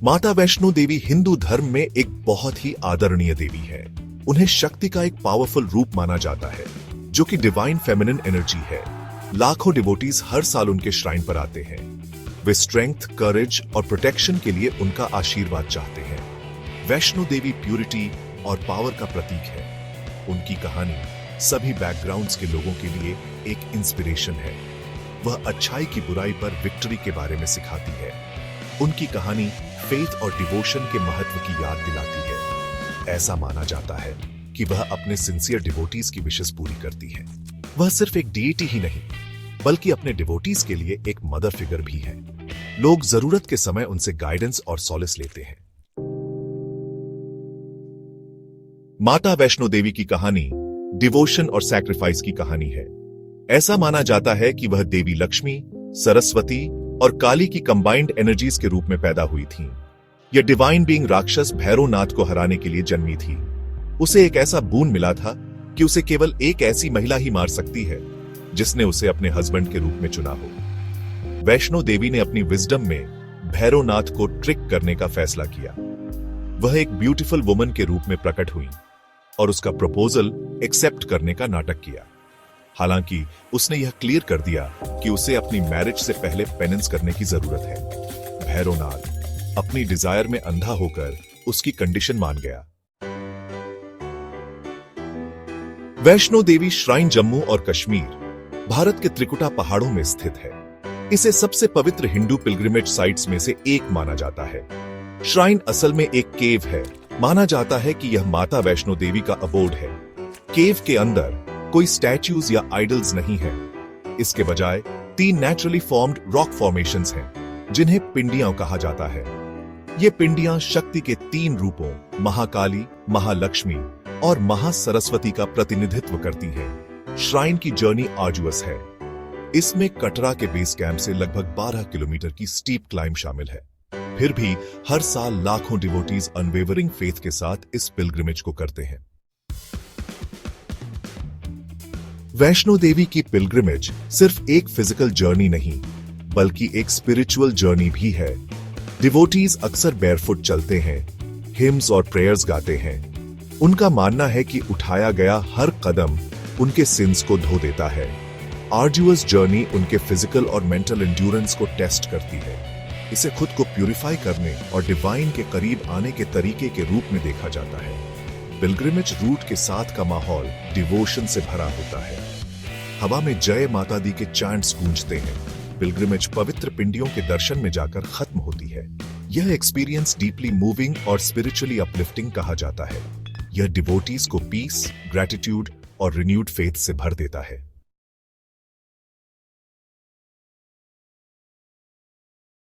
माता वैष्णो देवी हिंदू धर्म में एक बहुत ही आदरणीय देवी है। उन्हें शक्ति का एक पावरफुल रूप माना जाता है, जो कि डिवाइन फेमिनिन एनर्जी है। लाखों डिवोटीज हर साल उनके श्राइन पर आते हैं। वे स्ट्रेंथ, करेज और प्रोटेक्शन के लिए उनका आशीर्वाद चाहते हैं। वैष्णो देवी प्यूरिटी और पावर का प्रतीक है। उनकी कहानी सभी बैकग्राउंड्स के लोगों के लिए एक इंस्पिरेशन है। वह अच्छाई की बुराई पर विक्ट्री के बारे में सिखाती है। उनकी कहानी फेथ और डिवोशन के महत्व की याद दिलाती है। ऐसा माना जाता है कि वह अपने सिंसियर डिवोटीज की विशेस पूरी करती है। वह सिर्फ एक डीटी ही नहीं, बल्कि अपने डिवोटीज के लिए एक मदर फिगर भी है। लोग जरूरत के समय उनसे गाइडेंस और सॉलिस लेते हैं। माता वैष्णो देवी की कहानी डिवोशन और सैक्रिफाइस की कहानी है। ऐसा माना जाता है कि वह देवी लक्ष्मी, सरस्वती और काली की कंबाइंड एनर्जीज के रूप में पैदा हुई थीं। यह डिवाइन बीइंग राक्षस भैरवनाथ को हराने के लिए जन्मी थी। उसे एक ऐसा बून मिला था कि उसे केवल एक ऐसी महिला ही मार सकती है जिसने उसे अपने हस्बैंड के रूप में चुना हो। वैष्णो देवी ने अपनी विजडम में भैरवनाथ को ट्रिक करने का फैसला किया। वह एक ब्यूटीफुल वुमन के रूप में प्रकट हुई और उसका प्रपोजल एक्सेप्ट करने का नाटक किया। हालांकि उसने यह क्लियर कर दिया कि उसे अपनी मैरिज से पहले पेनेंस करने की जरूरत है। भैरवनाथ अपनी डिजायर में अंधा होकर उसकी कंडीशन मान गया। वैष्णो देवी श्राइन जम्मू और कश्मीर, भारत के त्रिकुटा पहाड़ों में स्थित है। इसे सबसे पवित्र हिंदू पिलग्रिमेज साइट्स में से एक माना जाता है। श्राइन असल में एक केव है। माना जाता है कि यह माता वैष्णो देवी का अबोर्ड है। केव के अंदर कोई स्टैच्यूज या आइडल्स नहीं है। इसके बजाय 3 नेचुरली फॉर्म्ड रॉक फॉर्मेशंस हैं, जिन्हें पिंडियां कहा जाता है। ये पिंडियां शक्ति के 3 रूपों महाकाली, महालक्ष्मी और महासरस्वती का प्रतिनिधित्व करती हैं। श्राइन की जर्नी आर्जुअस है। इसमें कटरा के बेस कैंप से लगभग 12 किलोमीटर की स्टीप क्लाइंब शामिल है। फिर भी हर साल लाखों डिवोटीज अनवेवरिंग फेथ के साथ इस पिलग्रिमेज को करते हैं। वैष्णो देवी की पिलग्रिमेज सिर्फ एक फिजिकल जर्नी नहीं, बल्कि एक स्पिरिचुअल जर्नी भी है। डिवोटीज अक्सर बेयरफुट चलते हैं, हिम्स और प्रेयर्स गाते हैं। उनका मानना है कि उठाया गया हर कदम उनके सिंस को धो देता है। आर्जुअस जर्नी उनके फिजिकल और मेंटल एंड्योरेंस को टेस्ट करती है। इसे खुद को प्यूरिफाई करने और डिवाइन के करीब आने के तरीके के रूप में देखा जाता है। पिलग्रिमेज रूट के साथ का माहौल डिवोशन से भरा होता है। हवा में जय माता दी के चैंट्स गूंजते हैं। पिलग्रिमेज पवित्र पिंडियों के दर्शन में जाकर खत्म होती है। यह एक्सपीरियंस डीपली मूविंग और स्पिरिचुअली अपलिफ्टिंग कहा जाता है। यह डिवोटीज को पीस, ग्रेटिट्यूड और रिन्यूड फेथ से भर देता है।